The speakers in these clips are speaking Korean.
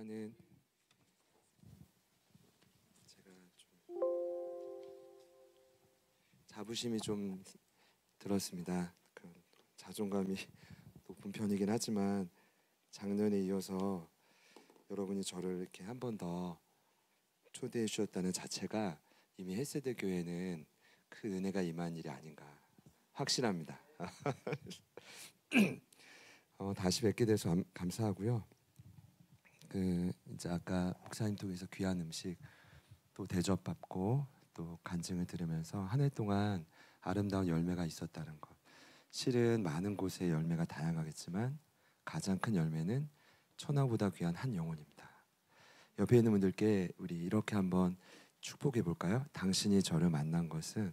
일단은 제가 좀 자부심이 좀 들었습니다. 자존감이 높은 편이긴 하지만 작년에 이어서 여러분이 저를 이렇게 한 번 더 초대해 주셨다는 자체가 이미 헬세대 교회는 그 은혜가 임한 일이 아닌가 확신합니다. 다시 뵙게 돼서 감사하고요. 이제 아까 목사님 통해서 귀한 음식 또 대접받고 또 간증을 들으면서 한 해 동안 아름다운 열매가 있었다는 것. 실은 많은 곳에 열매가 다양하겠지만 가장 큰 열매는 천하보다 귀한 한 영혼입니다. 옆에 있는 분들께 우리 이렇게 한번 축복해 볼까요? 당신이 저를 만난 것은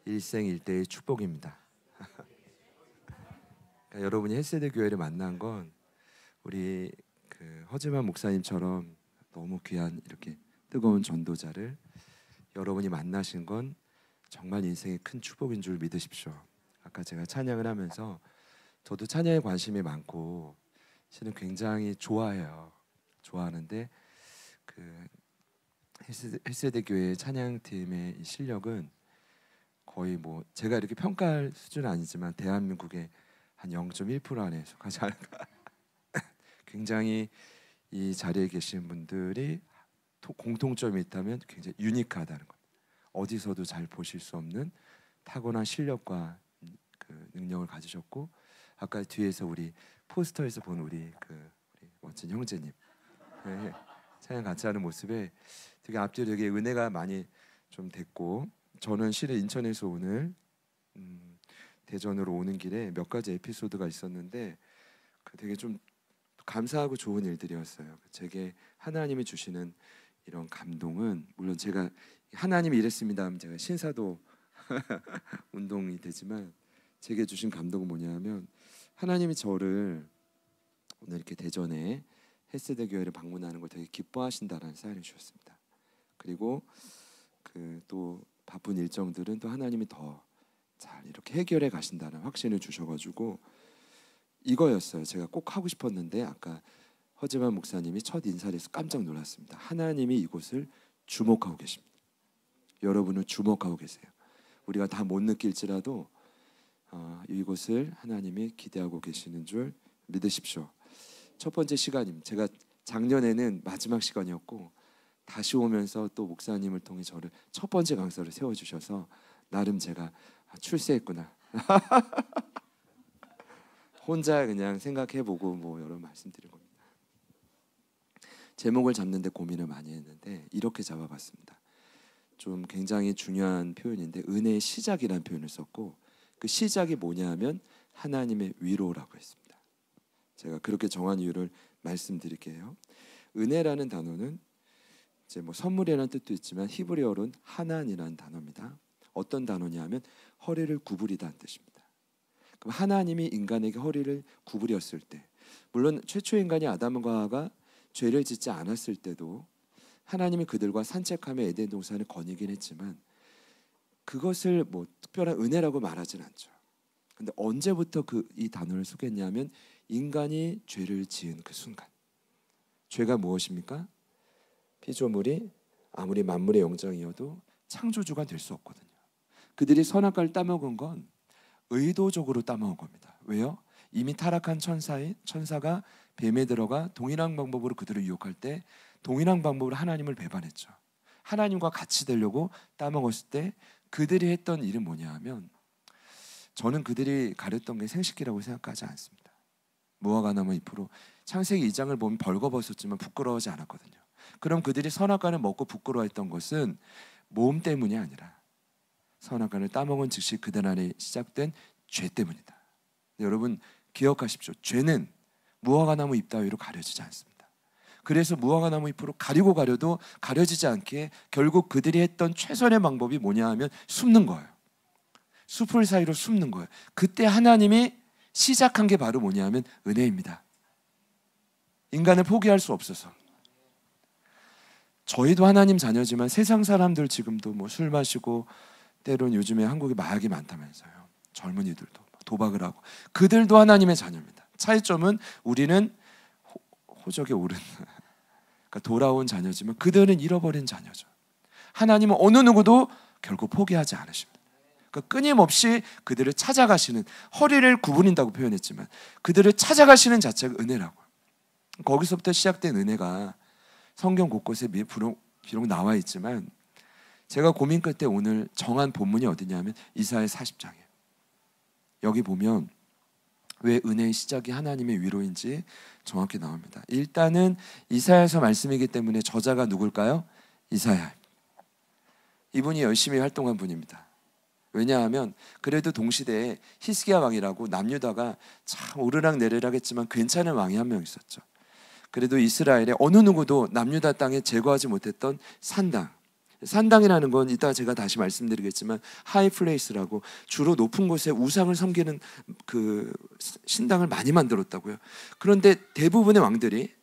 일생일대의 축복입니다. 그러니까 여러분이 헬세대 교회를 만난 건 우리 허지만 목사님처럼 너무 귀한 이렇게 뜨거운 전도자를 여러분이 만나신 건 정말 인생의 큰 축복인 줄 믿으십시오. 아까 제가 찬양을 하면서 저도 찬양에 관심이 많고 실은 굉장히 좋아해요. 좋아하는데 헬세대 교회 찬양팀의 실력은 거의 뭐 제가 이렇게 평가할 수준은 아니지만 대한민국의 한 0.1% 안에 속하지 않을까. 굉장히 이 자리에 계신 분들이 공통점이 있다면 굉장히 유니크하다는 것. 어디서도 잘 보실 수 없는 타고난 실력과 능력을 가지셨고 아까 뒤에서 우리 포스터에서 본 우리 멋진 형제님 찬양 같이 하는 모습에 되게 앞뒤로 되게 은혜가 많이 좀 됐고 저는 실은 인천에서 오늘 대전으로 오는 길에 몇 가지 에피소드가 있었는데 되게 좀 감사하고 좋은 일들이었어요. 제게 하나님이 주시는 이런 감동은 물론 제가 하나님이 이랬습니다 하면 제가 신사도 운동이 되지만 제게 주신 감동은 뭐냐면 하나님이 저를 오늘 이렇게 대전에 헬세대 교회를 방문하는 걸 되게 기뻐하신다라는 사연을 주셨습니다. 그리고 또 바쁜 일정들은 또 하나님이 더 잘 이렇게 해결해 가신다는 확신을 주셔가지고 이거였어요. 제가 꼭 하고 싶었는데 아까 허지만 목사님이 첫 인사를 해서 깜짝 놀랐습니다. 하나님이 이곳을 주목하고 계십니다. 여러분을 주목하고 계세요. 우리가 다 못 느낄지라도 이곳을 하나님이 기대하고 계시는 줄 믿으십시오. 첫 번째 시간입니다. 제가 작년에는 마지막 시간이었고 다시 오면서 또 목사님을 통해 저를 첫 번째 강사를 세워주셔서 나름 제가 출세했구나. 혼자 그냥 생각해보고 뭐 여러 말씀드린 겁니다. 제목을 잡는데 고민을 많이 했는데 이렇게 잡아봤습니다. 좀 굉장히 중요한 표현인데 은혜의 시작이라는 표현을 썼고 그 시작이 뭐냐면 하나님의 위로라고 했습니다. 제가 그렇게 정한 이유를 말씀드릴게요. 은혜라는 단어는 이제 뭐 선물이라는 뜻도 있지만 히브리어로는 하난이라는 단어입니다. 어떤 단어냐면 허리를 구부리다는 뜻입니다. 그럼 하나님이 인간에게 허리를 구부렸을 때 물론 최초 인간이 아담과 하와가 죄를 짓지 않았을 때도 하나님이 그들과 산책하며 에덴 동산을 거니긴 했지만 그것을 뭐 특별한 은혜라고 말하진 않죠. 근데 언제부터 이 단어를 쓰겠냐면 인간이 죄를 지은 그 순간. 죄가 무엇입니까? 피조물이 아무리 만물의 영장이어도 창조주가 될 수 없거든요. 그들이 선악과를 따먹은 건 의도적으로 따먹은 겁니다. 왜요? 이미 타락한 천사가 뱀에 들어가 동일한 방법으로 그들을 유혹할 때 동일한 방법으로 하나님을 배반했죠. 하나님과 같이 되려고 따먹었을 때 그들이 했던 일은 뭐냐 하면 저는 그들이 가렸던 게 생식기라고 생각하지 않습니다. 무화과나무 잎으로 창세기 2장을 보면 벌거벗었지만 부끄러워하지 않았거든요. 그럼 그들이 선악과를 먹고 부끄러워했던 것은 몸 때문이 아니라 선악과를 따먹은 즉시 그들 안에 시작된 죄 때문이다. 여러분 기억하십시오. 죄는 무화과나무 잎 따위로 가려지지 않습니다. 그래서 무화과나무 잎으로 가려도 가려지지 않게 결국 그들이 했던 최선의 방법이 뭐냐 하면 숨는 거예요. 숲을 사이로 숨는 거예요. 그때 하나님이 시작한 게 바로 뭐냐 하면 은혜입니다. 인간을 포기할 수 없어서. 저희도 하나님 자녀지만 세상 사람들 지금도 뭐 술 마시고 때론 요즘에 한국에 마약이 많다면서요. 젊은이들도 도박을 하고 그들도 하나님의 자녀입니다. 차이점은 우리는 호적에 오른 그러니까 돌아온 자녀지만 그들은 잃어버린 자녀죠. 하나님은 어느 누구도 결국 포기하지 않으십니다. 그러니까 끊임없이 그들을 찾아가시는, 허리를 구부린다고 표현했지만 그들을 찾아가시는 자체가 은혜라고. 거기서부터 시작된 은혜가 성경 곳곳에 비록 나와 있지만 제가 고민 끝에 오늘 정한 본문이 어디냐면 이사야 40장이에요. 여기 보면 왜 은혜의 시작이 하나님의 위로인지 정확히 나옵니다. 일단은 이사야서 말씀이기 때문에 저자가 누굴까요? 이사야. 이분이 열심히 활동한 분입니다. 왜냐하면 그래도 동시대에 히스기야 왕이라고 남유다가 참 오르락내리락 했지만 괜찮은 왕이 한 명 있었죠. 그래도 이스라엘에 어느 누구도 남유다 땅에 제거하지 못했던 산당이라는 건 이따 제가 다시 말씀드리겠지만 하이플레이스라고 주로 높은 곳에 우상을 섬기는 그 신당을 많이 만들었다고요. 그런데 대부분의 왕들이,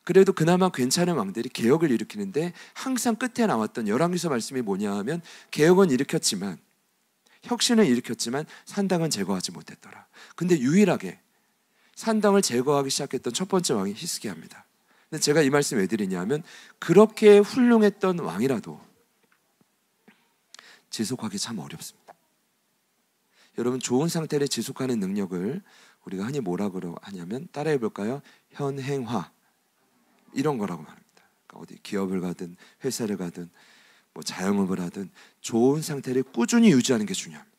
그래도 그나마 괜찮은 왕들이 개혁을 일으키는데 항상 끝에 나왔던 열왕기서 말씀이 뭐냐 하면 개혁은 일으켰지만, 혁신을 일으켰지만 산당은 제거하지 못했더라. 근데 유일하게 산당을 제거하기 시작했던 첫 번째 왕이 히스기야입니다. 근데 제가 이 말씀 왜 드리냐면 그렇게 훌륭했던 왕이라도 지속하기 참 어렵습니다. 여러분, 좋은 상태를 지속하는 능력을 우리가 흔히 뭐라고 하냐면, 따라해 볼까요? 현행화, 이런 거라고 말합니다. 그러니까 어디 기업을 가든 회사를 가든 뭐 자영업을 하든 좋은 상태를 꾸준히 유지하는 게 중요합니다.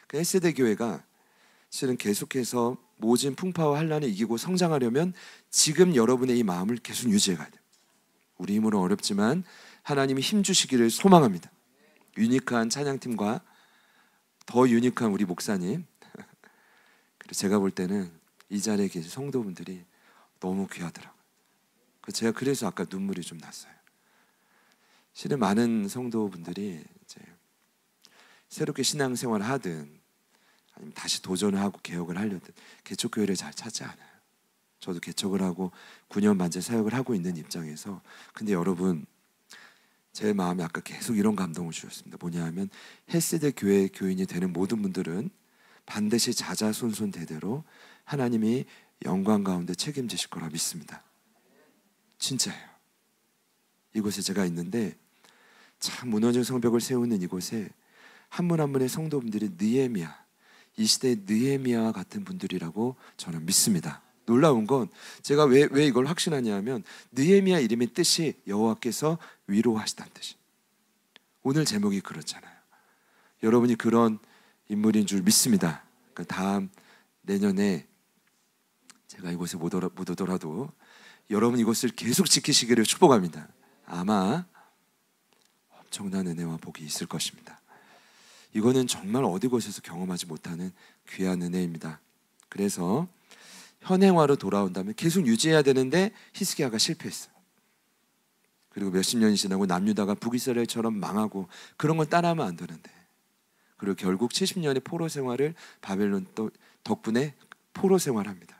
그 헬세대 교회가 실은 계속해서 모진 풍파와 환란을 이기고 성장하려면 지금 여러분의 이 마음을 계속 유지해 가야 돼요. 우리 힘으로 어렵지만 하나님이 힘 주시기를 소망합니다. 유니크한 찬양팀과 더 유니크한 우리 목사님, 그리고 제가 볼 때는 이 자리에 계신 성도분들이 너무 귀하더라고요. 제가 그래서 아까 눈물이 좀 났어요. 실은 많은 성도분들이 이제 새롭게 신앙생활을 하든 아니면 다시 도전을 하고 개혁을 하려든 개척교회를 잘 찾지 않아요. 저도 개척을 하고 9년 반째 사역을 하고 있는 입장에서, 근데 여러분, 제 마음에 아까 계속 이런 감동을 주셨습니다. 뭐냐 하면 헬세대 교회 교인이 되는 모든 분들은 반드시 자자손손 대대로 하나님이 영광 가운데 책임지실 거라 믿습니다. 진짜예요. 이곳에 제가 있는데 참 무너진 성벽을 세우는 이곳에 한 분 한 분의 성도분들이 느헤미야, 이 시대의 느헤미야와 같은 분들이라고 저는 믿습니다. 놀라운 건 제가 왜 이걸 확신하냐 하면 느헤미야 이름의 뜻이 여호와께서 위로하시다는 뜻이. 오늘 제목이 그렇잖아요. 여러분이 그런 인물인 줄 믿습니다. 그러니까 다음 내년에 제가 이곳에 못 오더라도 여러분 이곳을 계속 지키시기를 축복합니다. 아마 엄청난 은혜와 복이 있을 것입니다. 이거는 정말 어디 곳에서 경험하지 못하는 귀한 은혜입니다. 그래서 현행화로 돌아온다면 계속 유지해야 되는데 히스기야가 실패했어요. 그리고 몇십 년이 지나고 남유다가 북이스라엘처럼 망하고 그런 걸 따라하면 안 되는데, 그리고 결국 70년의 포로 생활을 바벨론 또 덕분에 포로 생활합니다.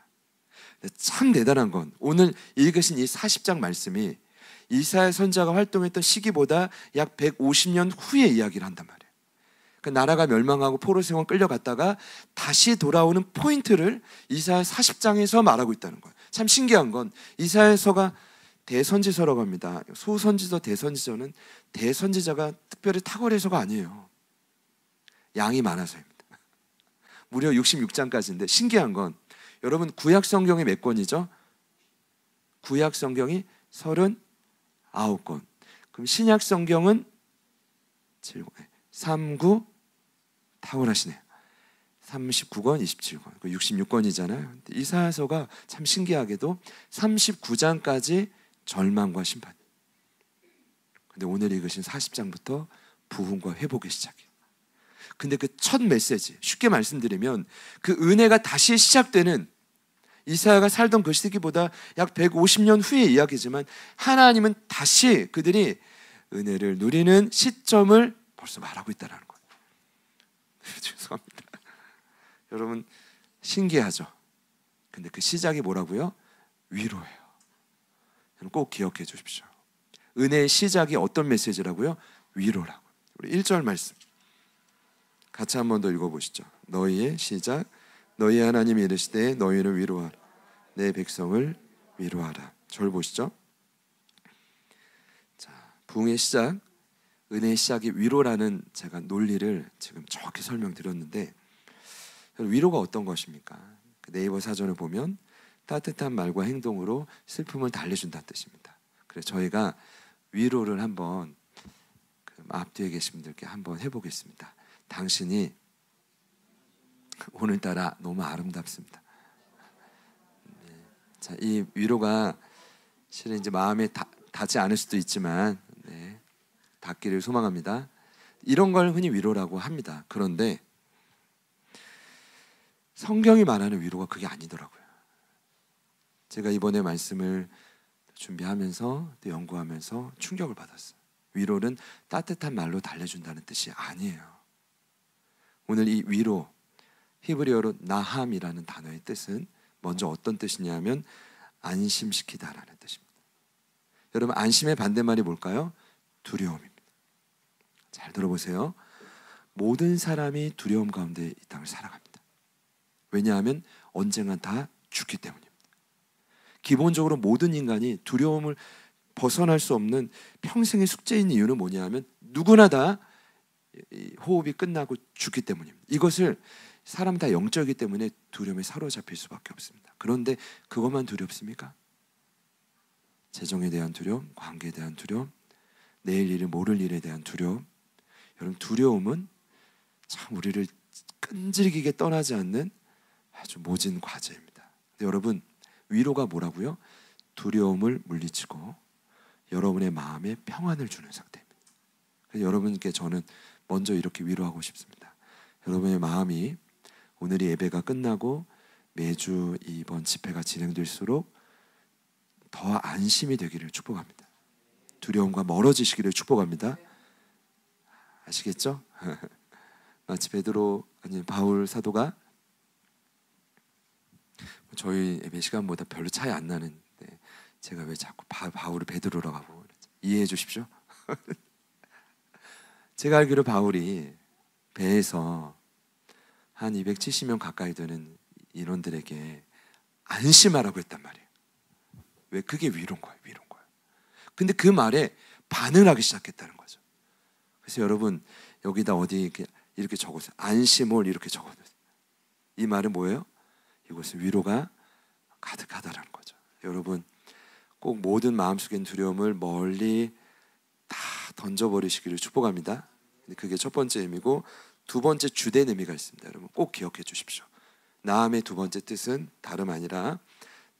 참 대단한 건 오늘 읽으신 이 40장 말씀이 이사야 선지자가 활동했던 시기보다 약 150년 후의 이야기를 한단 말이에요. 그 나라가 멸망하고 포로 생활 끌려갔다가 다시 돌아오는 포인트를 이사야 40장에서 말하고 있다는 거예요. 참 신기한 건 이사야서가 대선지서라고 합니다. 소선지서, 대선지서는 대선지자가 특별히 탁월해서가 아니에요. 양이 많아서입니다. 무려 66장까지인데 신기한 건 여러분 구약 성경이 몇 권이죠? 구약 성경이 39권. 그럼 신약 성경은 39, 탁월하시네요. 39권, 27권, 66권이잖아요. 이사야서가 참 신기하게도 39장까지 절망과 심판. 근데 오늘 읽으신 40장부터 부흥과 회복의 시작이에요. 근데 그 첫 메시지, 쉽게 말씀드리면 그 은혜가 다시 시작되는, 이사야가 살던 그 시기보다 약 150년 후의 이야기지만 하나님은 다시 그들이 은혜를 누리는 시점을 벌써 말하고 있다는 거예요. 죄송합니다. 여러분 신기하죠? 근데 그 시작이 뭐라고요? 위로예요. 꼭 기억해 주십시오. 은혜의 시작이 어떤 메시지라고요? 위로라고. 우리 1절 말씀 같이 한 번 더 읽어보시죠. 너희의 시작, 너희 하나님이 이르시되 너희를 위로하라. 내 백성을 위로하라. 저를 보시죠. 자, 부흥의 시작, 은혜의 시작이 위로라는 제가 논리를 지금 정확히 설명드렸는데, 위로가 어떤 것입니까? 네이버 사전을 보면 따뜻한 말과 행동으로 슬픔을 달래준다는 뜻입니다. 그래서 저희가 위로를 한번 앞뒤에 계신 분들께 한번 해보겠습니다. 당신이 오늘따라 너무 아름답습니다. 네. 자, 이 위로가 실은 이제 마음에 닿지 않을 수도 있지만, 네, 닿기를 소망합니다. 이런 걸 흔히 위로라고 합니다. 그런데 성경이 말하는 위로가 그게 아니더라고요. 제가 이번에 말씀을 준비하면서 또 연구하면서 충격을 받았어요. 위로는 따뜻한 말로 달래준다는 뜻이 아니에요. 오늘 이 위로, 히브리어로 나함이라는 단어의 뜻은 먼저 어떤 뜻이냐면 안심시키다라는 뜻입니다. 여러분, 안심의 반대말이 뭘까요? 두려움입니다. 잘 들어보세요. 모든 사람이 두려움 가운데 이 땅을 살아갑니다. 왜냐하면 언젠간 다 죽기 때문입니다. 기본적으로 모든 인간이 두려움을 벗어날 수 없는 평생의 숙제인 이유는 뭐냐 면 누구나 다 호흡이 끝나고 죽기 때문입니다. 이것을 사람 다 영적이기 때문에 두려움에 사로잡힐 수밖에 없습니다. 그런데 그것만 두렵습니까? 재정에 대한 두려움, 관계에 대한 두려움, 내일 일을 모를 일에 대한 두려움. 여러분, 두려움은 참 우리를 끈질기게 떠나지 않는 아주 모진 과제입니다. 근데 여러분, 위로가 뭐라고요? 두려움을 물리치고 여러분의 마음에 평안을 주는 상태입니다. 그래서 여러분께 저는 먼저 이렇게 위로하고 싶습니다. 여러분의 마음이 오늘 이 예배가 끝나고 매주 이번 집회가 진행될수록 더 안심이 되기를 축복합니다. 두려움과 멀어지시기를 축복합니다. 아시겠죠? 마치 베드로 아니 바울 사도가 저희 예배 시간보다 별로 차이 안 나는데 제가 왜 자꾸 바울을 베드로라고 하고 이해해 주십시오. 제가 알기로 바울이 배에서 한 270명 가까이 되는 인원들에게 안심하라고 했단 말이에요. 왜? 그게 위로인 거예요. 위로인 거예요. 근데 그 말에 반응을 하기 시작했다는 거죠. 그래서 여러분, 여기다 어디 이렇게 적었어요. 안심을 이렇게 적어놓으세요. 이 말은 뭐예요? 이것은 위로가 가득하다라는 거죠. 여러분, 꼭 모든 마음속엔 두려움을 멀리 다 던져버리시기를 축복합니다. 그게 첫 번째 의미고, 두 번째 주된 의미가 있습니다. 여러분 꼭 기억해 주십시오. 나함의 두 번째 뜻은 다름 아니라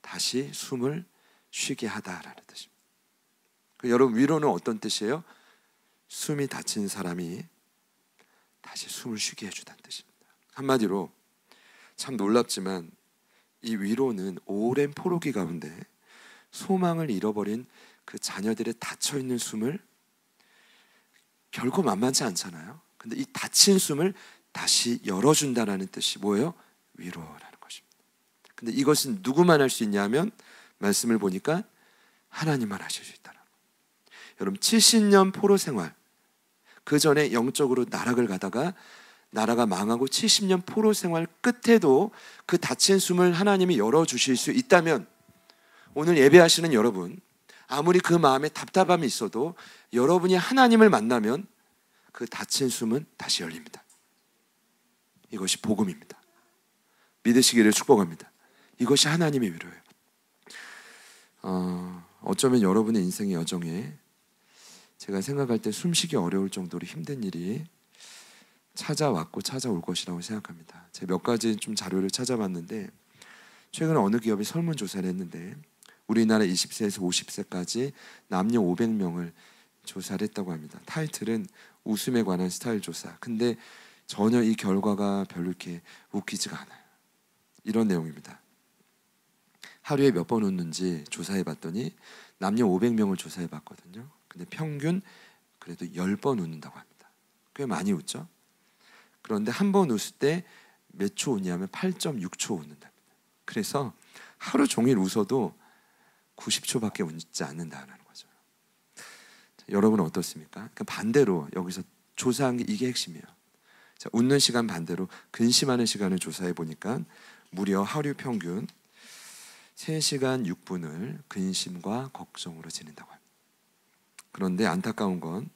다시 숨을 쉬게 하다라는 뜻입니다. 여러분, 위로는 어떤 뜻이에요? 숨이 닫힌 사람이 다시 숨을 쉬게 해주다는 뜻입니다. 한마디로 참 놀랍지만 이 위로는 오랜 포로기 가운데 소망을 잃어버린 그 자녀들의 닫혀있는 숨을 결코 만만치 않잖아요. 근데 이 닫힌 숨을 다시 열어준다는 뜻이 뭐예요? 위로라는 것입니다. 근데 이것은 누구만 할 수 있냐면 말씀을 보니까 하나님만 하실 수 있다는 거예요. 여러분, 70년 포로 생활, 그 전에 영적으로 나락을 가다가 나라가 망하고 70년 포로 생활 끝에도 그 닫힌 숨을 하나님이 열어주실 수 있다면, 오늘 예배하시는 여러분, 아무리 그 마음에 답답함이 있어도 여러분이 하나님을 만나면 그 닫힌 숨은 다시 열립니다. 이것이 복음입니다. 믿으시기를 축복합니다. 이것이 하나님의 위로예요. 어쩌면 여러분의 인생의 여정에 제가 생각할 때 숨쉬기 어려울 정도로 힘든 일이 찾아왔고 찾아올 것이라고 생각합니다. 제가 몇 가지 좀 자료를 찾아봤는데, 최근에 어느 기업이 설문조사를 했는데 우리나라 20세에서 50세까지 남녀 500명을 조사를 했다고 합니다. 타이틀은 웃음에 관한 스타일 조사. 근데 전혀 이 결과가 별로 이렇게 웃기지가 않아요. 이런 내용입니다. 하루에 몇 번 웃는지 조사해 봤더니 남녀 500명을 조사해 봤거든요. 근데 평균 그래도 10번 웃는다고 합니다. 꽤 많이 웃죠? 그런데 한 번 웃을 때 몇 초 웃냐면 8.6초 웃는답니다. 그래서 하루 종일 웃어도 90초밖에 웃지 않는다는 거죠. 자, 여러분은 어떻습니까? 그러니까 반대로 여기서 조사한 게 이게 핵심이에요. 자, 웃는 시간 반대로 근심하는 시간을 조사해 보니까 무려 하루 평균 3시간 6분을 근심과 걱정으로 지낸다고 합니다. 그런데 안타까운 건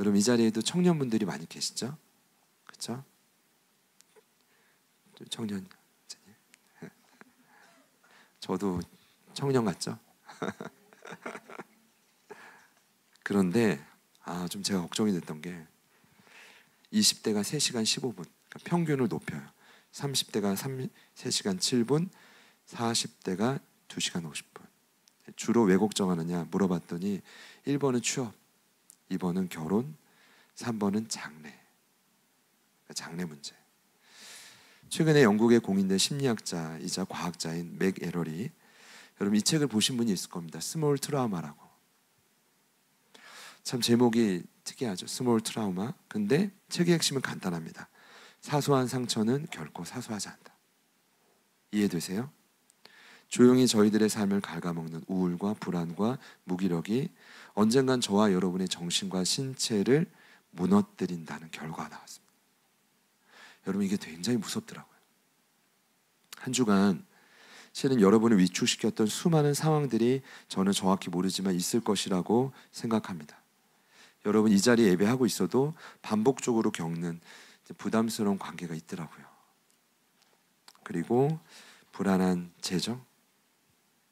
여러분 이 자리에도 청년분들이 많이 계시죠? 그렇죠? 청년 저도 청년 같죠? 그런데 좀 제가 걱정이 됐던 게 20대가 3시간 15분 그러니까 평균을 높여요. 30대가 3시간 7분, 40대가 2시간 50분. 주로 왜 걱정하느냐 물어봤더니 1번은 취업, 2번은 결혼, 3번은 장래. 장래 문제. 최근에 영국의 공인된 심리학자이자 과학자인 맥 에럴이 여러분 이 책을 보신 분이 있을 겁니다. 스몰 트라우마라고. 참 제목이 특이하죠. 스몰 트라우마. 근데 책의 핵심은 간단합니다. 사소한 상처는 결코 사소하지 않다. 이해되세요? 조용히 저희들의 삶을 갉아먹는 우울과 불안과 무기력이 언젠간 저와 여러분의 정신과 신체를 무너뜨린다는 결과가 나왔습니다. 여러분 이게 굉장히 무섭더라고요. 한 주간 실은 여러분을 위축시켰던 수많은 상황들이 저는 정확히 모르지만 있을 것이라고 생각합니다. 여러분 이 자리에 예배하고 있어도 반복적으로 겪는 부담스러운 관계가 있더라고요. 그리고 불안한 재정,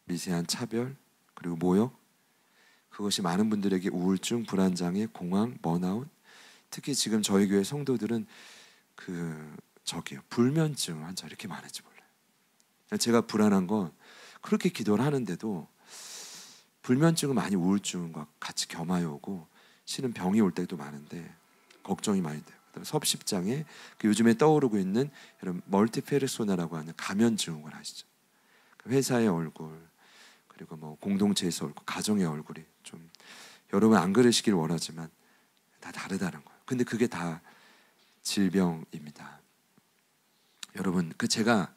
미세한 차별, 그리고 모욕, 그것이 많은 분들에게 우울증, 불안장애, 공황, 번아웃, 특히 지금 저희 교회 성도들은 불면증 환자 이렇게 많은지 몰라요. 제가 불안한 건 그렇게 기도를 하는데도 불면증은 많이 우울증과 같이 겸하여 오고 실은 병이 올 때도 많은데 걱정이 많이 돼요. 섭식장애, 요즘에 떠오르고 있는 여러분 멀티페르소나라고 하는 감염 증후군 아시죠? 회사의 얼굴, 그리고 공동체에서 얼굴, 가정의 얼굴이 좀 여러분 안 그러시길 원하지만 다 다르다는 거예요. 근데 그게 다 질병입니다. 여러분 제가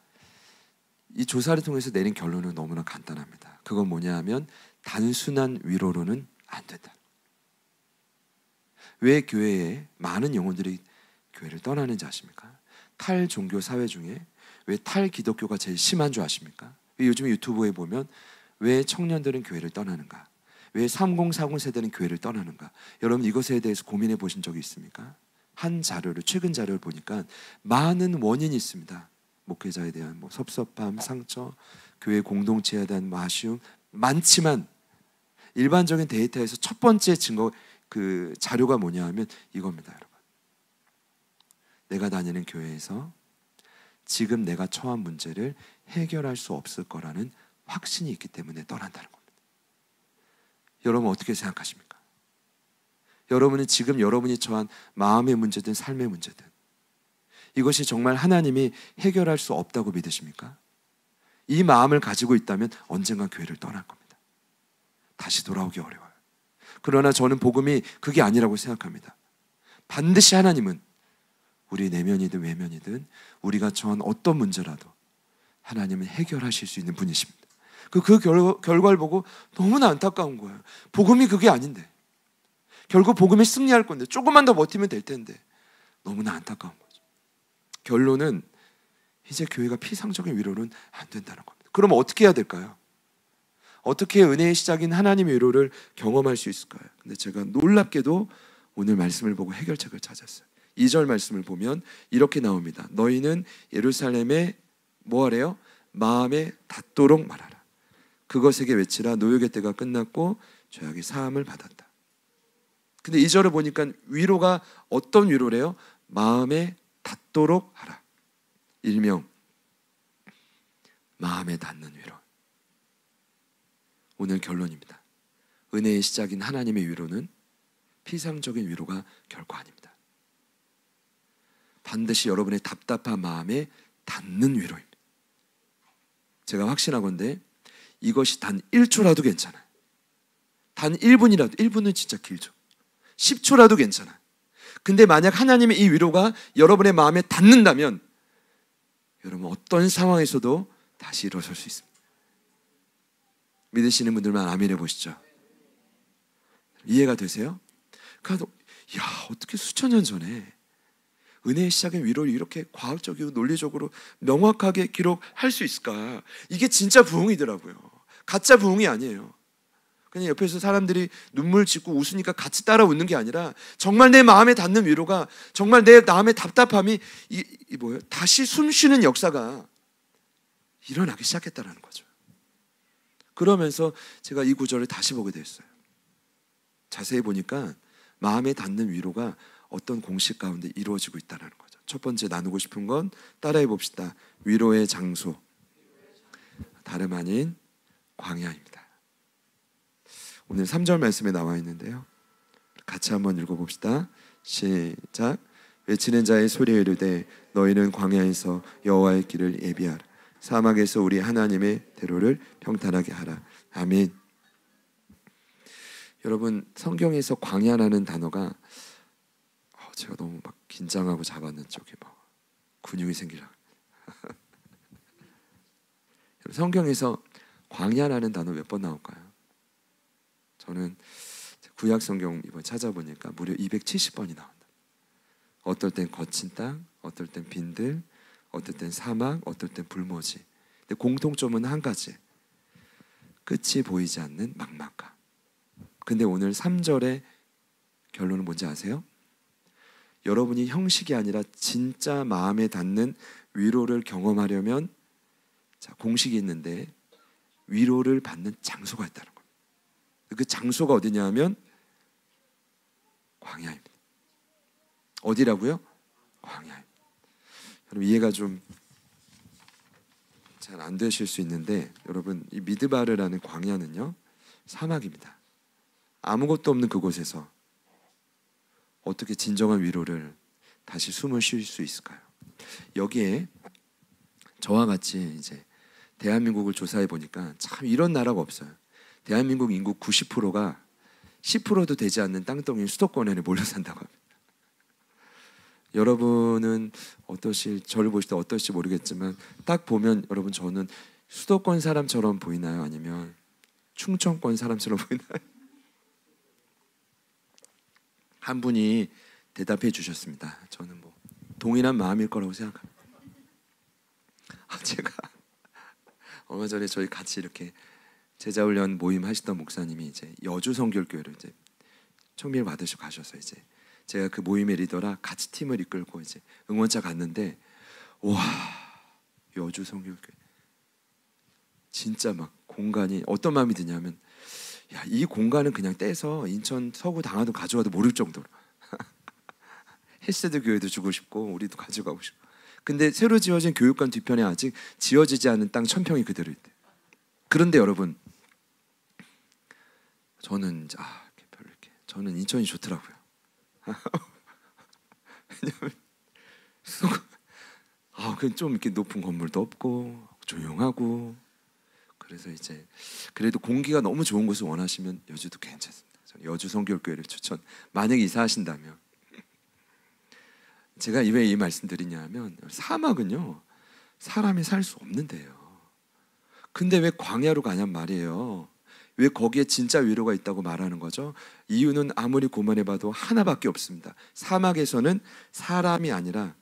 이 조사를 통해서 내린 결론은 너무나 간단합니다. 그건 뭐냐 하면 단순한 위로로는 안 된다. 왜 교회에 많은 영혼들이 교회를 떠나는지 아십니까? 탈종교 사회 중에 왜 탈기독교가 제일 심한 줄 아십니까? 요즘 유튜브에 보면 왜 청년들은 교회를 떠나는가? 왜 3040 세대는 교회를 떠나는가? 여러분 이것에 대해서 고민해 보신 적이 있습니까? 최근 자료를 보니까 많은 원인이 있습니다. 목회자에 대한 섭섭함, 상처, 교회 공동체에 대한 아쉬움 많지만 일반적인 데이터에서 첫 번째 증거 자료가 뭐냐 하면 이겁니다, 여러분. 내가 다니는 교회에서 지금 내가 처한 문제를 해결할 수 없을 거라는 확신이 있기 때문에 떠난다는 겁니다. 여러분 어떻게 생각하십니까? 여러분은 지금 여러분이 처한 마음의 문제든 삶의 문제든 이것이 정말 하나님이 해결할 수 없다고 믿으십니까? 이 마음을 가지고 있다면 언젠가 교회를 떠날 겁니다. 다시 돌아오기 어려워요. 그러나 저는 복음이 그게 아니라고 생각합니다. 반드시 하나님은 우리 내면이든 외면이든 우리가 처한 어떤 문제라도 하나님은 해결하실 수 있는 분이십니다. 결과를 보고 너무나 안타까운 거예요. 복음이 그게 아닌데 결국 복음이 승리할 건데 조금만 더 버티면 될 텐데 너무나 안타까운 거죠. 결론은 이제 교회가 피상적인 위로는 안 된다는 겁니다. 그럼 어떻게 해야 될까요? 어떻게 은혜의 시작인 하나님의 위로를 경험할 수 있을까요? 근데 제가 놀랍게도 오늘 말씀을 보고 해결책을 찾았어요. 2절 말씀을 보면 이렇게 나옵니다. 너희는 예루살렘에 뭐하래요? 마음에 닿도록 말하라. 그것에게 외치라. 노역의 때가 끝났고 죄악이 사함을 받았다. 근데 2절을 보니까 위로가 어떤 위로래요? 마음에 닿도록 하라. 일명 마음에 닿는 위로. 오늘 결론입니다. 은혜의 시작인 하나님의 위로는 피상적인 위로가 결코 아닙니다. 반드시 여러분의 답답한 마음에 닿는 위로입니다. 제가 확신하건대 이것이 단 1초라도 괜찮아요. 단 1분이라도, 1분은 진짜 길죠. 10초라도 괜찮아요. 근데 만약 하나님의 이 위로가 여러분의 마음에 닿는다면 여러분 어떤 상황에서도 다시 일어설 수 있습니다. 믿으시는 분들만 아멘 해보시죠. 이해가 되세요? 어떻게 수천 년 전에 은혜의 시작인 위로를 이렇게 과학적이고 논리적으로 명확하게 기록할 수 있을까? 이게 진짜 부흥이더라고요. 가짜 부흥이 아니에요. 그냥 옆에서 사람들이 눈물 짓고 웃으니까 같이 따라 웃는 게 아니라 정말 내 마음에 닿는 위로가, 정말 내 마음의 답답함이 뭐예요? 다시 숨쉬는 역사가 일어나기 시작했다는 거죠. 그러면서 제가 이 구절을 다시 보게 됐어요. 자세히 보니까 마음에 닿는 위로가 어떤 공식 가운데 이루어지고 있다는 거죠. 첫 번째 나누고 싶은 건 따라해 봅시다. 위로의 장소, 다름 아닌 광야입니다. 오늘 3절 말씀에 나와 있는데요, 같이 한번 읽어봅시다. 시작. 외치는 자의 소리에 이르되 너희는 광야에서 여호와의 길을 예비하라. 사막에서 우리 하나님의 대로를 평탄하게 하라. 아멘. 여러분, 성경에서 광야라는 단어가 제가 너무 막 긴장하고 잡았는 쪽에 막 근육이 생기라. 성경에서 광야라는 단어 몇 번 나올까요? 저는 구약 성경 이번 찾아보니까 무려 270번이 나온다. 어떨 땐 거친 땅, 어떨 땐 빈들, 어떨 땐 사막, 어떨 땐 불모지. 근데 공통점은 한 가지. 끝이 보이지 않는 막막함. 근데 오늘 3절의 결론은 뭔지 아세요? 여러분이 형식이 아니라 진짜 마음에 닿는 위로를 경험하려면, 자, 공식이 있는데 위로를 받는 장소가 있다는 겁니다. 그 장소가 어디냐 하면 광야입니다. 어디라고요? 광야입니다. 여러분, 이해가 좀 잘 안 되실 수 있는데, 여러분, 이 미드바르라는 광야는요, 사막입니다. 아무것도 없는 그곳에서 어떻게 진정한 위로를, 다시 숨을 쉴 수 있을까요? 여기에 저와 같이 이제 대한민국을 조사해 보니까 참 이런 나라가 없어요. 대한민국 인구 90%가 10%도 되지 않는 땅덩이 수도권에 몰려 산다고 합니다. 여러분은 저를 보실 때 어떠실지 모르겠지만, 딱 보면 여러분, 저는 수도권 사람처럼 보이나요? 아니면 충청권 사람처럼 보이나요? 한 분이 대답해 주셨습니다. 저는 뭐 동일한 마음일 거라고 생각합니다. 제가 얼마 전에 저희 같이 이렇게 제자훈련 모임 하시던 목사님이 이제 여주 성결교회를 이제 청비를 받으시고 가셔서, 이제 제가 그 모임의 리더라 같이 팀을 이끌고 이제 응원차 갔는데, 와, 여주 성결교회 진짜 막 공간이 어떤 마음이 드냐면, 야, 이 공간은 그냥 떼서 인천 서구 당하도 가져와도 모를 정도로 헬스드 교회도 주고 싶고 우리도 가져가고 싶고. 근데 새로 지어진 교육관 뒤편에 아직 지어지지 않은 땅 1000평이 그대로 있대. 그런데 여러분, 저는 별로 이렇게, 저는 인천이 좋더라고요. 왜냐면 그냥 좀 이렇게 높은 건물도 없고 조용하고, 그래서 이제 그래도 공기가 너무 좋은 곳을 원하시면 여주도 괜찮습니다. 저는 여주 성결교회를 추천. 만약에 이사하신다면. 제가 왜 이 말씀 드리냐면, 사막은요 사람이 살 수 없는 데예요. 근데 왜 광야로 가냔 말이에요. 왜 거기에 진짜 위로가 있다고 말하는 거죠? 이유는 아무리 고만해봐도 하나밖에 없습니다. 사막에서는 사람이 아니라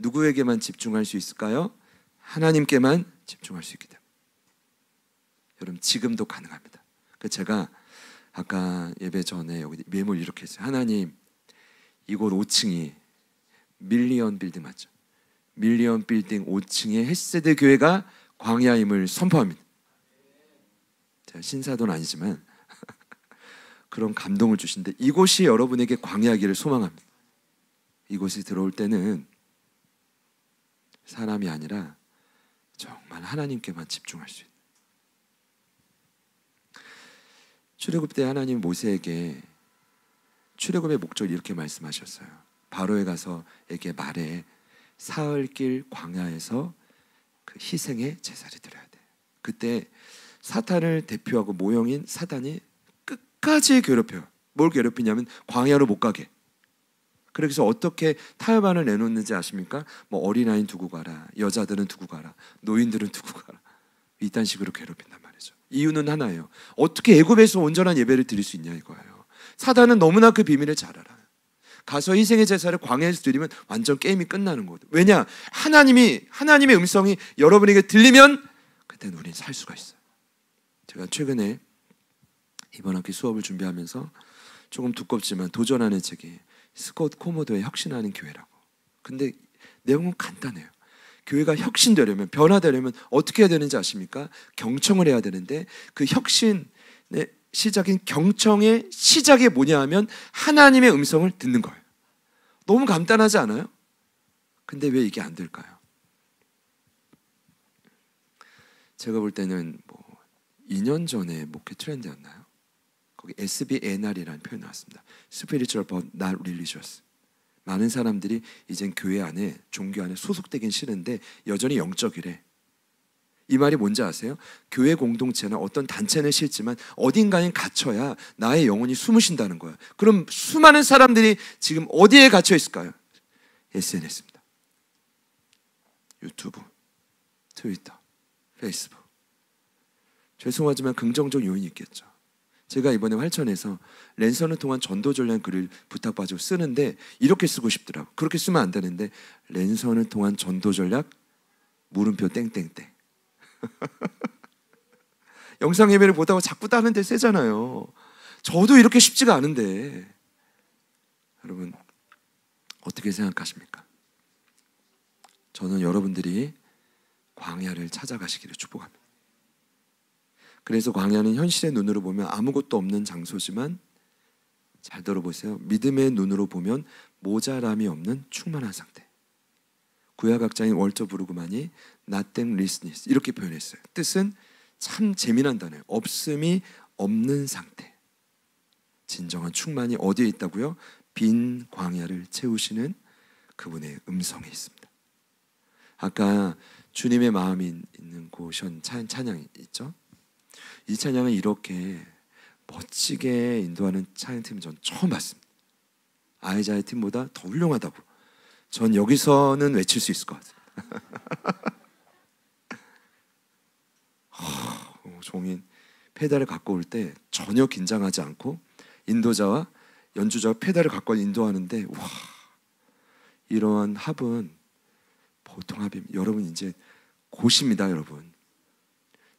누구에게만 집중할 수 있을까요? 하나님께만 집중할 수 있기 때문에. 여러분, 지금도 가능합니다. 제가 아까 예배 전에 여기 메모를 이렇게 했어요. 하나님, 이곳 5층이 밀리언 빌딩 맞죠? 밀리언 빌딩 5층의 헬세드 교회가 광야임을 선포합니다. 제가 신사도는 아니지만 그런 감동을 주신데, 이곳이 여러분에게 광야기를 소망합니다. 이곳에 들어올 때는 사람이 아니라 정말 하나님께만 집중할 수 있는. 출애굽 때 하나님 모세에게 출애굽의 목적을 이렇게 말씀하셨어요. 바로에 가서 에게 말해, 사흘길 광야에서 그 희생의 제사를 드려야 돼. 그때 사탄을 대표하고 모형인 사단이 끝까지 괴롭혀요. 뭘 괴롭히냐면 광야로 못 가게. 그래서 어떻게 타협안을 내놓는지 아십니까? 뭐 어린아이는 두고 가라, 여자들은 두고 가라, 노인들은 두고 가라, 이딴 식으로 괴롭힌단 말이죠. 이유는 하나예요. 어떻게 애굽에서 온전한 예배를 드릴 수 있냐 이거예요. 사단은 너무나 그 비밀을 잘 알아요. 가서 희생의 제사를 광야에서 드리면 완전 게임이 끝나는 거거든요. 왜냐? 하나님의 음성이 여러분에게 들리면 그때는 우리는 살 수가 있어요. 제가 최근에 이번 학기 수업을 준비하면서 조금 두껍지만 도전하는 책이 스콧 코모도의 혁신하는 교회라고. 근데 내용은 간단해요. 교회가 혁신되려면, 변화되려면 어떻게 해야 되는지 아십니까? 경청을 해야 되는데, 그 혁신의 시작인 경청의 시작이 뭐냐 하면 하나님의 음성을 듣는 거예요. 너무 간단하지 않아요? 근데 왜 이게 안 될까요? 제가 볼 때는 2년 전에 목회 트렌드였나요? 거기 SBNR이라는 표현이 나왔습니다. Spiritual but not religious. 많은 사람들이 이젠 교회 안에, 종교 안에 소속되긴 싫은데 여전히 영적이래. 이 말이 뭔지 아세요? 교회 공동체나 어떤 단체는 싫지만 어딘가에 갇혀야 나의 영혼이 숨을 쉰다는 거예요. 그럼 수많은 사람들이 지금 어디에 갇혀 있을까요? SNS입니다. 유튜브, 트위터, 페이스북. 죄송하지만 긍정적 요인이 있겠죠. 제가 이번에 활천에서 랜선을 통한 전도 전략 글을 부탁받고 쓰는데 이렇게 쓰고 싶더라고. 그렇게 쓰면 안 되는데 랜선을 통한 전도 전략 물음표 땡땡땡. 영상 예배를 보다가 자꾸 따는데 세잖아요. 저도 이렇게 쉽지가 않은데 여러분 어떻게 생각하십니까? 저는 여러분들이 광야를 찾아가시기를 축복합니다. 그래서 광야는 현실의 눈으로 보면 아무것도 없는 장소지만 잘 들어보세요. 믿음의 눈으로 보면 모자람이 없는 충만한 상태. 구약학자인 월터 브루그만이 nothing lessness 이렇게 표현했어요. 뜻은 참 재미난 단어예요. 없음이 없는 상태. 진정한 충만이 어디에 있다고요? 빈 광야를 채우시는 그분의 음성에 있습니다. 아까 주님의 마음이 있는 곳은 찬양이 있죠. 이 찬양을 이렇게 멋지게 인도하는 찬양팀 전 처음 봤습니다. 아이자의 팀보다 더 훌륭하다고. 전 여기서는 외칠 수 있을 것 같아요. 종인 페달을 갖고 올 때 전혀 긴장하지 않고 인도자와 연주자가 페달을 갖고 인도하는데 와, 이러한 합은 보통 합입니다. 여러분 이제 곧입니다, 여러분.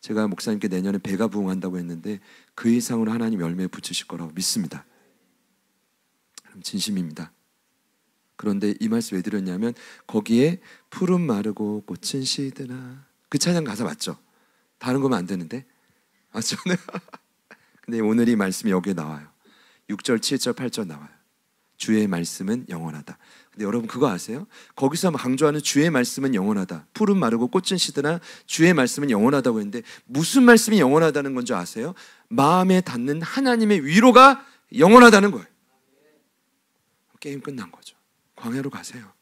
제가 목사님께 내년에 배가 부흥한다고 했는데 그 이상으로 하나님 열매 붙이실 거라고 믿습니다. 진심입니다. 그런데 이 말씀 왜 드렸냐면 거기에 푸른 마르고 꽃은 시드나 그 찬양 가사 맞죠? 다른 거면 안 되는데 맞죠? 근데 오늘 이 말씀이 여기에 나와요. 6절, 7절, 8절 나와요. 주의 말씀은 영원하다. 근데 여러분 그거 아세요? 거기서 강조하는 주의 말씀은 영원하다. 푸른 마르고 꽃은 시드나 주의 말씀은 영원하다고 했는데 무슨 말씀이 영원하다는 건지 아세요? 마음에 닿는 하나님의 위로가 영원하다는 거예요. 게임 끝난 거죠. 광야로 가세요.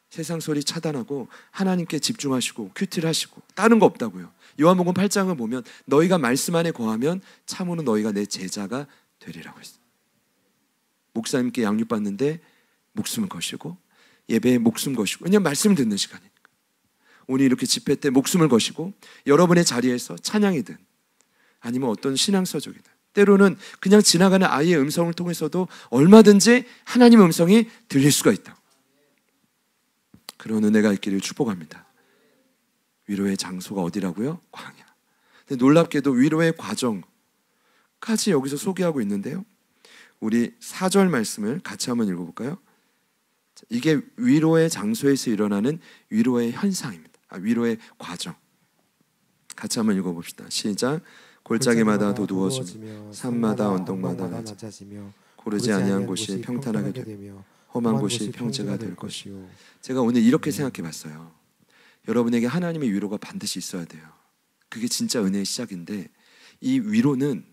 세상 소리 차단하고 하나님께 집중하시고 큐티를 하시고 다른 거 없다고요. 요한복음 8장을 보면 너희가 말씀 안에 거하면 참으로 너희가 내 제자가 되리라고 했어요. 목사님께 양육받는데 목숨을 거시고 예배에 목숨 거시고 왜냐하면 말씀을 듣는 시간이니까. 오늘 이렇게 집회 때 목숨을 거시고 여러분의 자리에서 찬양이든 아니면 어떤 신앙서적이든 때로는 그냥 지나가는 아이의 음성을 통해서도 얼마든지 하나님의 음성이 들릴 수가 있다. 그런 은혜가 있기를 축복합니다. 위로의 장소가 어디라고요? 광야. 근데 놀랍게도 위로의 과정까지 여기서 소개하고 있는데요. 우리 4절 말씀을 같이 한번 읽어볼까요? 이게 위로의 장소에서 일어나는 위로의 현상입니다. 위로의 과정. 같이 한번 읽어봅시다. 시작. 골짜기마다 도두어지며 산마다 언덕마다 낮아지며 고르지 아니한 곳이 평탄하게 되며 험한 곳이 평지가 될 것이요. 제가 오늘 이렇게 생각해 봤어요. 여러분에게 하나님의 위로가 반드시 있어야 돼요. 그게 진짜 은혜의 시작인데 이 위로는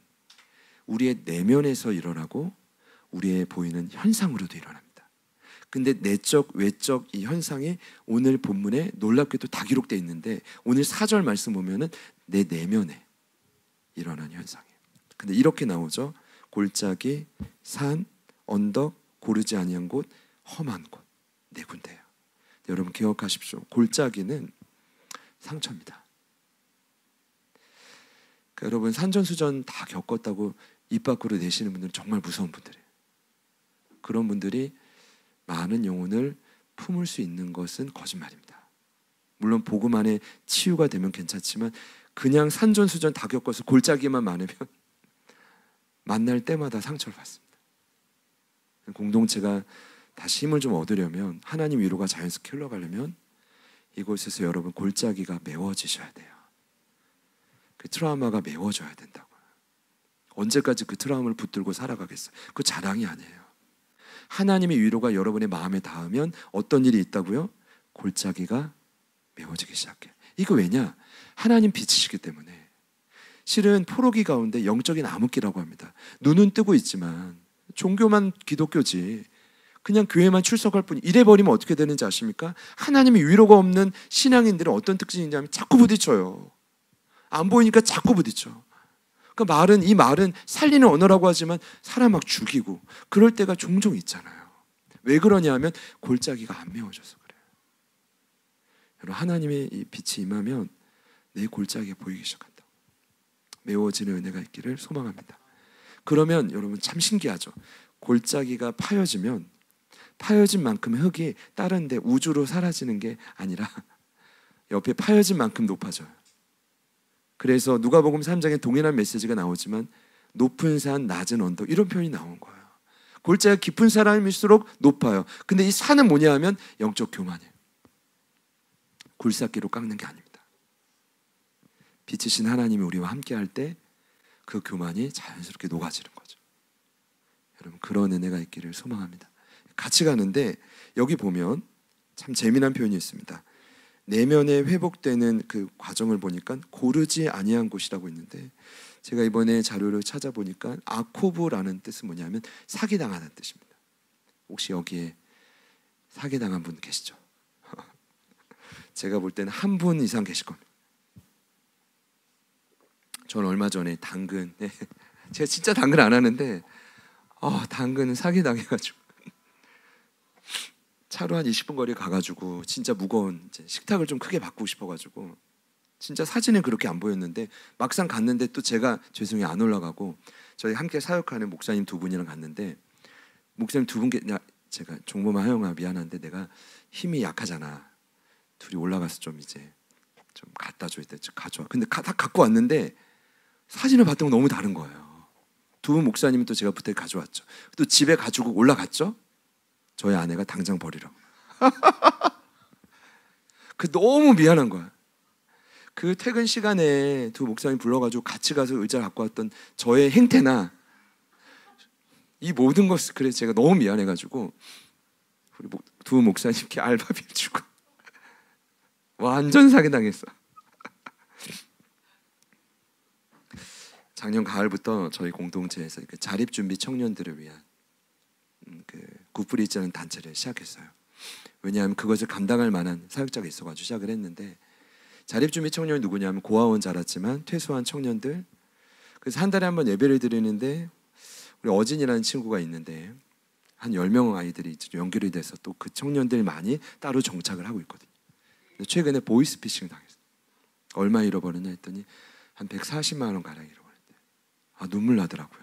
우리의 내면에서 일어나고 우리의 보이는 현상으로도 일어납니다. 근데 내적, 외적 이 현상이 오늘 본문에 놀랍게도 다 기록되어 있는데 오늘 4절 말씀 보면은 내 내면에 일어난 현상이에요. 근데 이렇게 나오죠. 골짜기, 산, 언덕, 고르지 아니한 곳, 험한 곳. 네 군데예요. 여러분 기억하십시오. 골짜기는 상처입니다. 그러니까 여러분 산전수전 다 겪었다고 입 밖으로 내시는 분들은 정말 무서운 분들이에요. 그런 분들이 많은 영혼을 품을 수 있는 것은 거짓말입니다. 물론 복음 안에 치유가 되면 괜찮지만 그냥 산전수전 다 겪어서 골짜기만 많으면 만날 때마다 상처를 받습니다. 공동체가 다시 힘을 좀 얻으려면, 하나님 위로가 자연스럽게 흘러가려면 이곳에서 여러분 골짜기가 메워지셔야 돼요. 그 트라우마가 메워져야 된다고요. 언제까지 그 트라우마를 붙들고 살아가겠어요? 그 자랑이 아니에요. 하나님의 위로가 여러분의 마음에 닿으면 어떤 일이 있다고요? 골짜기가 메워지기 시작해요. 이거 왜냐? 하나님 빛이시기 때문에. 실은 포로기 가운데 영적인 암흑기라고 합니다. 눈은 뜨고 있지만 종교만 기독교지 그냥 교회만 출석할 뿐이, 이래버리면 어떻게 되는지 아십니까? 하나님의 위로가 없는 신앙인들은 어떤 특징이 있냐면 자꾸 부딪혀요. 안 보이니까 자꾸 부딪혀. 그러니까 이 말은 살리는 언어라고 하지만 사람 막 죽이고 그럴 때가 종종 있잖아요. 왜 그러냐 하면 골짜기가 안 메워져서 그래요. 여러분, 하나님의 이 빛이 임하면 내 골짜기가 보이기 시작한다. 메워지는 은혜가 있기를 소망합니다. 그러면 여러분 참 신기하죠. 골짜기가 파여지면 파여진 만큼의 흙이 다른 데 우주로 사라지는 게 아니라 옆에 파여진 만큼 높아져요. 그래서 누가복음 3장에 동일한 메시지가 나오지만 높은 산, 낮은 언덕, 이런 표현이 나온 거예요. 골짜기가 깊은 사람일수록 높아요. 근데 이 산은 뭐냐 하면 영적 교만이에요. 굴삭기로 깎는 게 아닙니다. 빛이신 하나님이 우리와 함께 할 때 그 교만이 자연스럽게 녹아지는 거죠. 여러분, 그런 은혜가 있기를 소망합니다. 같이 가는데 여기 보면 참 재미난 표현이 있습니다. 내면에 회복되는 그 과정을 보니까 고르지 아니한 곳이라고 있는데, 제가 이번에 자료를 찾아보니까 아코브라는 뜻은 뭐냐면 사기당하는 뜻입니다. 혹시 여기에 사기당한 분 계시죠? 제가 볼 때는 한 분 이상 계실 겁니다. 저는 얼마 전에 당근, 제가 진짜 당근 안 하는데 당근은 사기당해가지고 차로 한 20분 거리 가가지고 진짜 무거운 식탁을 좀 크게 바꾸고 싶어가지고 진짜 사진은 그렇게 안 보였는데 막상 갔는데 또 제가 죄송해요 안 올라가고 저희 함께 사역하는 목사님 두 분이랑 갔는데, 목사님 두 분께 제가 종범아 하영아 미안한데 내가 힘이 약하잖아. 둘이 올라가서 좀 갖다 줘야 돼. 가져와. 근데 다 갖고 왔는데 사진을 봤던 건 너무 다른 거예요. 두 분 목사님은 또 제가 부탁해 가져왔죠. 또 집에 가지고 올라갔죠. 저희 아내가 당장 버리라고. 그 너무 미안한 거야. 그 퇴근 시간에 두 목사님 불러가지고 같이 가서 의자 갖고 왔던 저의 행태나 이 모든 것을, 그래서 제가 너무 미안해가지고 우리 두 목사님께 알바비를 주고 완전 사기당했어. 작년 가을부터 저희 공동체에서 그 자립준비 청년들을 위한 그 굿브리지라는 단체를 시작했어요. 왜냐하면 그것을 감당할 만한 사역자가 있어가지고 시작을 했는데, 자립준비 청년이 누구냐면 고아원 자랐지만 퇴소한 청년들. 그래서 한 달에 한 번 예배를 드리는데 우리 어진이라는 친구가 있는데 한 10명 아이들이 연결이 돼서 또 그 청년들만이 따로 정착을 하고 있거든요. 최근에 보이스피싱 당했어요. 얼마 잃어버렸냐 했더니 한 140만 원 가량 잃어버렸대요. 눈물 나더라고요.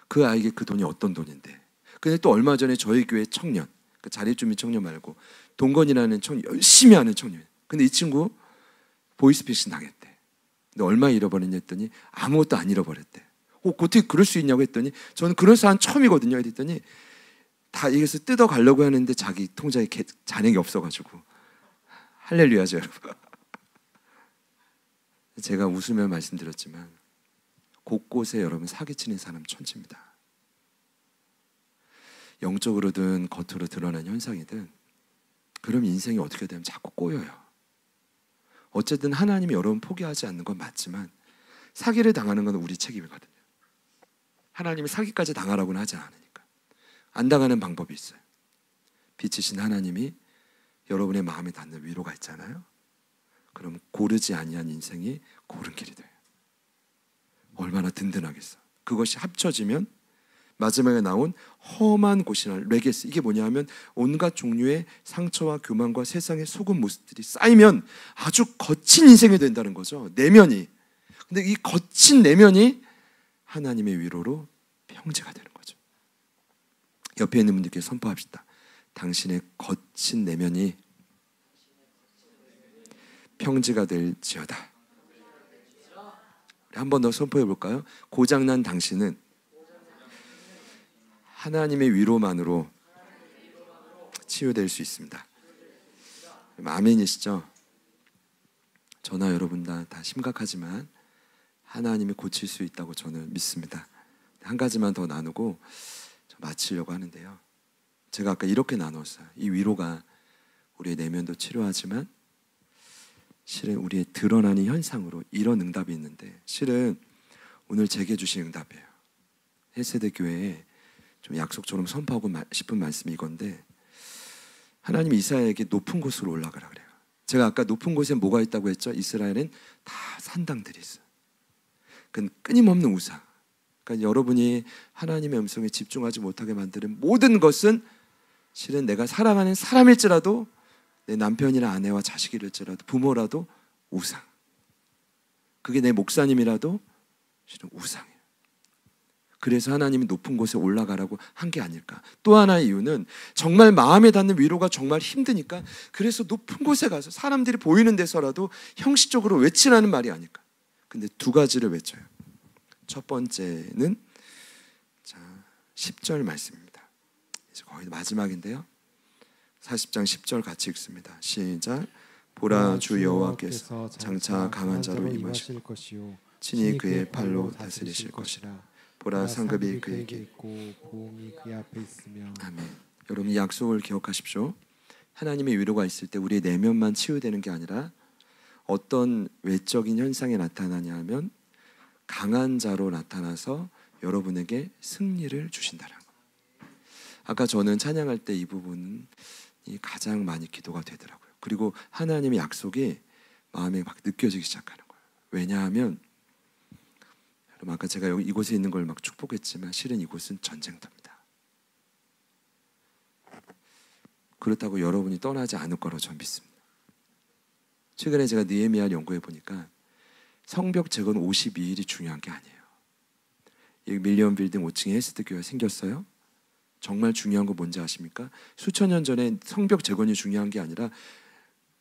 그 아이에게 그 돈이 어떤 돈인데. 근데 또 얼마 전에 저희 교회 청년, 그 자립준비 청년 말고 동건이라는 청년, 열심히 하는 청년. 근데 이 친구 보이스피싱 당했대. 근데 얼마 잃어버렸냐 했더니 아무것도 안 잃어버렸대. 어떻게 그럴 수 있냐고 했더니 저는 그런 사람 처음이거든요. 했더니 다 여기서 뜯어가려고 하는데 자기 통장에 잔액이 없어가지고. 할렐루야죠, 여러분. 제가 웃으며 말씀드렸지만 곳곳에 여러분 사기치는 사람 천지입니다. 영적으로든 겉으로 드러난 현상이든 그럼 인생이 어떻게 되면 자꾸 꼬여요. 어쨌든 하나님이 여러분 포기하지 않는 건 맞지만 사기를 당하는 건 우리 책임이거든요. 하나님이 사기까지 당하라고는 하지 않으니까. 안 당하는 방법이 있어요. 빛이신 하나님이 여러분의 마음에 닿는 위로가 있잖아요. 그럼 고르지 아니한 인생이 고른 길이 돼요. 얼마나 든든하겠어. 그것이 합쳐지면 마지막에 나온 험한 곳이나 레게스, 이게 뭐냐 하면 온갖 종류의 상처와 교만과 세상의 속은 모습들이 쌓이면 아주 거친 인생이 된다는 거죠. 내면이. 근데 이 거친 내면이 하나님의 위로로 평지가 되는 거죠. 옆에 있는 분들께 선포합시다. 당신의 거친 내면이 평지가 될지어다. 한 번 더 선포해 볼까요? 고장난 당신은 하나님의 위로만으로 치유될 수 있습니다. 아멘이시죠? 저나 여러분 다 심각하지만 하나님이 고칠 수 있다고 저는 믿습니다. 한 가지만 더 나누고 마치려고 하는데요. 제가 아까 이렇게 나눴어요. 이 위로가 우리의 내면도 치료하지만 실은 우리의 드러나는 현상으로 이런 응답이 있는데, 실은 오늘 제게 주신 응답이에요. 헬세대 교회에 좀 약속처럼 선포하고 싶은 말씀이 이건데, 하나님이 이사야에게 높은 곳으로 올라가라 그래요. 제가 아까 높은 곳에 뭐가 있다고 했죠? 이스라엘은 다 산당들이 있어요. 그건 끊임없는 우상. 그러니까 여러분이 하나님의 음성에 집중하지 못하게 만드는 모든 것은 실은 내가 사랑하는 사람일지라도, 내 남편이나 아내와 자식일지라도, 부모라도 우상. 그게 내 목사님이라도 실은 우상이에요. 그래서 하나님이 높은 곳에 올라가라고 한 게 아닐까. 또 하나의 이유는 정말 마음에 닿는 위로가 정말 힘드니까, 그래서 높은 곳에 가서 사람들이 보이는 데서라도 형식적으로 외치라는 말이 아닐까. 근데 두 가지를 외쳐요. 첫 번째는 10절 말씀입니다. 이제 거의 마지막인데요. 40장 10절 같이 읽습니다. 시작. 보라, 주 여호와께서 장차 강한 자로 임하실 것이요 친히 그의 팔로 다스리실 것이라. 보라, 상급이 그에게 있고 보험이 그의 앞에 있으며. 아멘. 여러분, 이 약속을 기억하십시오. 하나님의 위로가 있을 때 우리의 내면만 치유되는 게 아니라 어떤 외적인 현상이 나타나냐 하면 강한 자로 나타나서 여러분에게 승리를 주신다는 거. 아까 저는 찬양할 때 이 부분이 가장 많이 기도가 되더라고요. 그리고 하나님의 약속이 마음에 막 느껴지기 시작하는 거예요. 왜냐하면 여러분, 아까 제가 여기 이곳에 있는 걸 막 축복했지만 실은 이곳은 전쟁터입니다. 그렇다고 여러분이 떠나지 않을 거라고 저는 믿습니다. 최근에 제가 느헤미야를 연구해 보니까 성벽 재건 52일이 중요한 게 아니에요. 여기 밀리언 빌딩 5층에 헬스드 교회가 생겼어요. 정말 중요한 거 뭔지 아십니까? 수천 년 전에 성벽 재건이 중요한 게 아니라,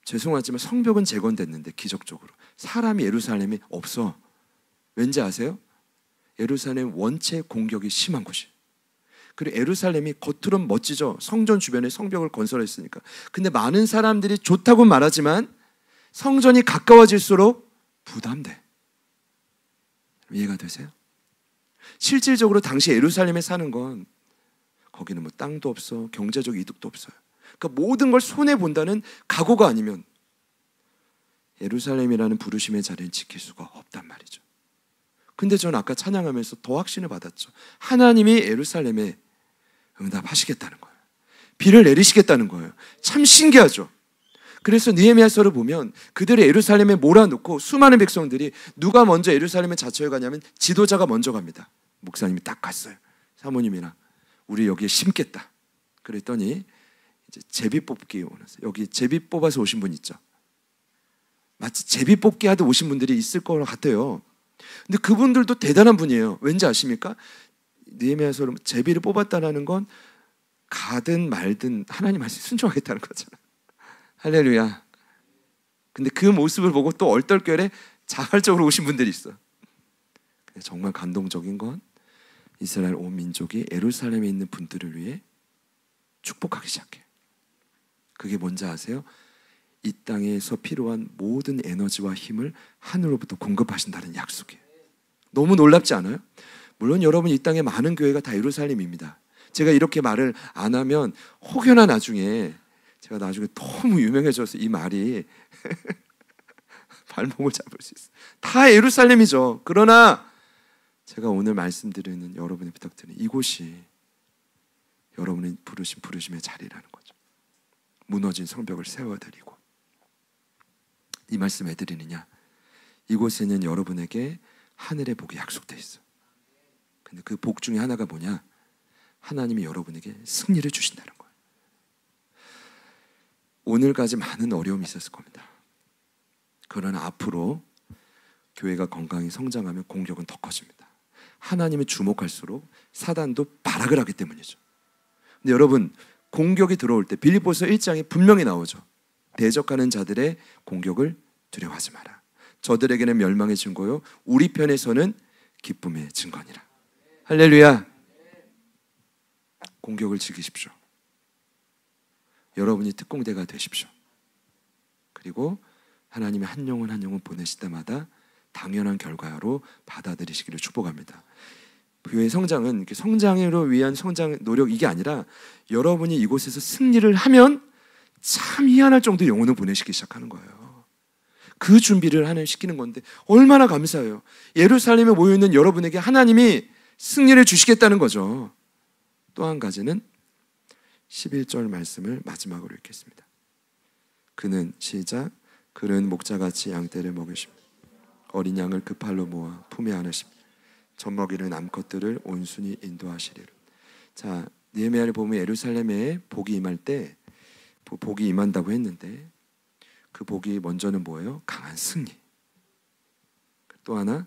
죄송하지만 성벽은 재건됐는데 기적적으로 사람이 예루살렘에 없어. 왠지 아세요? 예루살렘 원체 공격이 심한 곳이에요. 그리고 예루살렘이 겉으로는 멋지죠. 성전 주변에 성벽을 건설했으니까. 근데 많은 사람들이 좋다고 말하지만 성전이 가까워질수록 부담돼. 이해가 되세요? 실질적으로 당시 예루살렘에 사는 건 거기는 뭐 땅도 없어, 경제적 이득도 없어요. 그러니까 모든 걸 손해 본다는 각오가 아니면 예루살렘이라는 부르심의 자리는 지킬 수가 없단 말이죠. 근데 저는 아까 찬양하면서 더 확신을 받았죠. 하나님이 예루살렘에 응답하시겠다는 거예요. 비를 내리시겠다는 거예요. 참 신기하죠. 그래서 느헤미야서를 보면 그들을 예루살렘에 몰아넣고 수많은 백성들이, 누가 먼저 예루살렘에 자초해 가냐면 지도자가 먼저 갑니다. 목사님이 딱 갔어요. 사모님이나 우리 여기에 심겠다. 그랬더니 이제 제비 뽑기 오면서, 여기 제비 뽑아서 오신 분 있죠. 마치 제비 뽑기 하듯 오신 분들이 있을 것 같아요. 근데 그분들도 대단한 분이에요. 왠지 아십니까? 느헤미야서로 제비를 뽑았다라는 건 가든 말든 하나님 말씀 순종하겠다는 거잖아요. 할렐루야. 근데 그 모습을 보고 또 얼떨결에 자발적으로 오신 분들이 있어요. 정말 감동적인 건 이스라엘 온 민족이 예루살렘에 있는 분들을 위해 축복하기 시작해요. 그게 뭔지 아세요? 이 땅에서 필요한 모든 에너지와 힘을 하늘로부터 공급하신다는 약속이에요. 너무 놀랍지 않아요? 물론 여러분, 이 땅에 많은 교회가 다 예루살렘입니다. 제가 이렇게 말을 안 하면 혹여나 나중에 제가 나중에 너무 유명해져서 이 말이 발목을 잡을 수 있어요. 다 예루살렘이죠. 그러나 제가 오늘 말씀드리는 여러분이 부탁드리는 이곳이 여러분이 부르신 부르심의 자리라는 거죠. 무너진 성벽을 세워드리고. 이 말씀 왜 드리느냐? 이곳에는 여러분에게 하늘의 복이 약속되어 있어요. 근데 그 복 중에 하나가 뭐냐? 하나님이 여러분에게 승리를 주신다는 거예요. 오늘까지 많은 어려움이 있었을 겁니다. 그러나 앞으로 교회가 건강히 성장하면 공격은 더 커집니다. 하나님을 주목할수록 사단도 발악을 하기 때문이죠. 근데 여러분, 공격이 들어올 때 빌립보서 1장에 분명히 나오죠. 대적하는 자들의 공격을 두려워하지 마라. 저들에게는 멸망의 증거요 우리 편에서는 기쁨의 증거니라. 할렐루야. 공격을 즐기십시오. 여러분이 특공대가 되십시오. 그리고 하나님이 한 영혼 한 영혼 보내실 때마다 당연한 결과로 받아들이시기를 축복합니다. 교회 성장은 이렇게 성장으로 위한 성장 노력 이게 아니라 여러분이 이곳에서 승리를 하면 참 희한할 정도의 영혼을 보내시기 시작하는 거예요. 그 준비를 하나님 시키는 건데 얼마나 감사해요. 예루살렘에 모여있는 여러분에게 하나님이 승리를 주시겠다는 거죠. 또 한 가지는 11절 말씀을 마지막으로 읽겠습니다. 그는 시작 그는 목자같이 양떼를 먹이십니다. 어린 양을 그 팔로 모아 품에 안으십니다. 젖먹이는 암컷들을 온순히 인도하시리라. 자, 느헤미야를 보면 예루살렘에 복이 임할 때 복이 임한다고 했는데 그 복이 먼저는 뭐예요? 강한 승리. 또 하나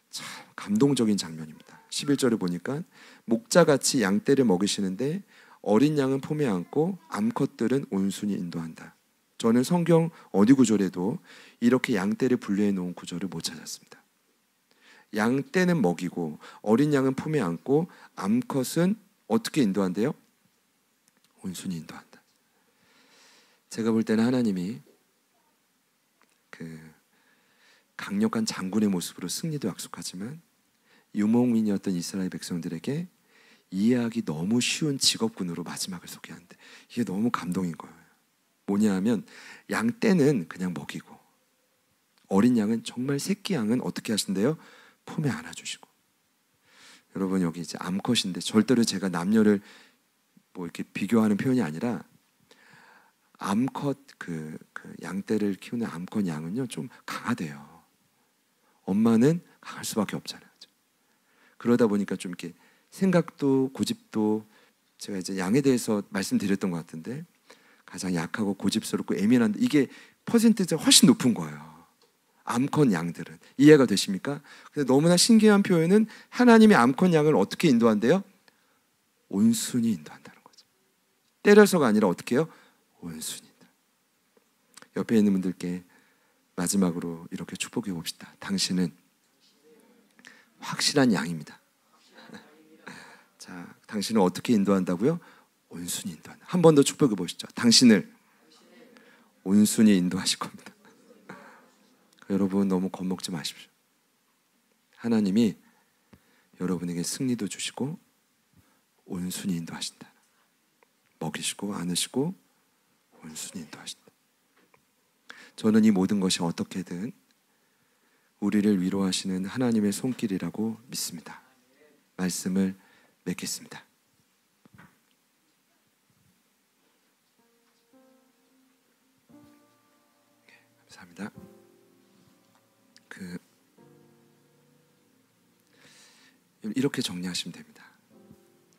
참 감동적인 장면입니다. 11절을 보니까 목자같이 양떼를 먹이시는데 어린 양은 품에 안고 암컷들은 온순히 인도한다. 저는 성경 어디 구절에도 이렇게 양떼를 분류해 놓은 구절을 못 찾았습니다. 양떼는 먹이고 어린 양은 품에 안고 암컷은 어떻게 인도한대요? 온순히 인도한다. 제가 볼 때는 하나님이 그 강력한 장군의 모습으로 승리도 약속하지만 유목민이었던 이스라엘 백성들에게 이해하기 너무 쉬운 직업군으로 마지막을 소개하는데 이게 너무 감동인 거예요. 뭐냐 하면 양떼는 그냥 먹이고 어린 양은 정말 새끼 양은 어떻게 하신대요? 품에 안아주시고. 여러분 여기 이제 암컷인데 절대로 제가 남녀를 뭐 이렇게 비교하는 표현이 아니라 암컷 그 양떼를 키우는 암컷 양은요 좀 강하대요. 엄마는 강할 수밖에 없잖아요. 그러다 보니까 좀 이렇게 생각도 고집도 제가 이제 양에 대해서 말씀드렸던 것 같은데 가장 약하고 고집스럽고 예민한데 이게 퍼센트가 훨씬 높은 거예요. 암컷 양들은 이해가 되십니까? 근데 너무나 신기한 표현은 하나님이 암컷 양을 어떻게 인도한대요? 온순히 인도한다는 거죠. 때려서가 아니라 어떻게 해요? 온순히. 옆에 있는 분들께 마지막으로 이렇게 축복해 봅시다. 당신은 확실한 양입니다. 자, 당신을 어떻게 인도한다고요? 온순히 인도한다. 한 번 더 축복해 보시죠. 당신을 온순히 인도하실 겁니다. 여러분 너무 겁먹지 마십시오. 하나님이 여러분에게 승리도 주시고 온순히 인도하신다. 먹이시고 안으시고 온순히 인도하신다. 저는 이 모든 것이 어떻게든 우리를 위로하시는 하나님의 손길이라고 믿습니다. 말씀을 맺겠습니다. 감사합니다. 이렇게 정리하시면 됩니다.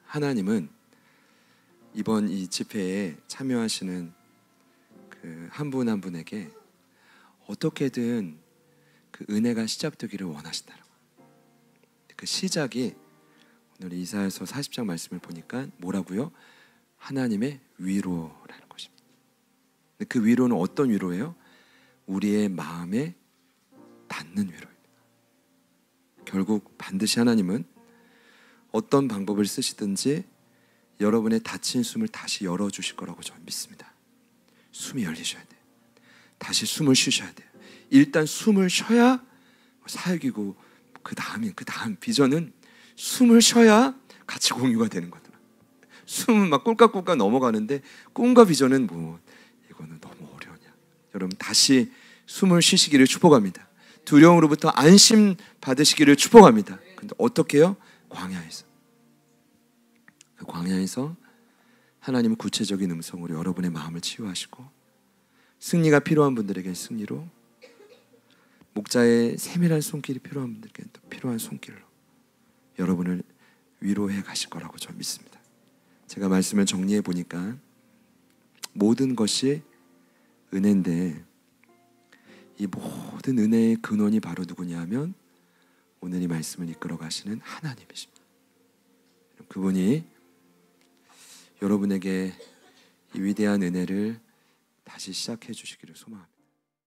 하나님은 이번 이 집회에 참여하시는 그 한 분 한 분에게 어떻게든 그 은혜가 시작되기를 원하신다는 거예요. 그 시작이 오늘 이사야서 40장 말씀을 보니까 뭐라고요? 하나님의 위로라는 것입니다. 근데 그 위로는 어떤 위로예요? 우리의 마음에 닿는 위로입니다. 결국 반드시 하나님은 어떤 방법을 쓰시든지 여러분의 닫힌 숨을 다시 열어주실 거라고 저는 믿습니다. 숨이 열리셔야 돼요. 다시 숨을 쉬셔야 돼요. 일단 숨을 쉬어야 사역이고 그 다음 비전은 숨을 쉬어야 같이 공유가 되는 거더라. 숨은 막 꿀깍꿀깍 넘어가는데 꿈과 비전은 뭐 이거는 너무 어려우냐. 여러분 다시 숨을 쉬시기를 축복합니다. 두려움으로부터 안심 받으시기를 축복합니다. 근데 어떻게 해요? 광야에서. 그 광야에서 하나님은 구체적인 음성으로 여러분의 마음을 치유하시고 승리가 필요한 분들에게 승리로 목자의 세밀한 손길이 필요한 분들께 또 필요한 손길로 여러분을 위로해 가실 거라고 저는 믿습니다. 제가 말씀을 정리해 보니까 모든 것이 은혜인데 이 모든 은혜의 근원이 바로 누구냐 하면 오늘 이 말씀을 이끌어 가시는 하나님이십니다. 그분이 여러분에게 이 위대한 은혜를 다시 시작해 주시기를 소망합니다.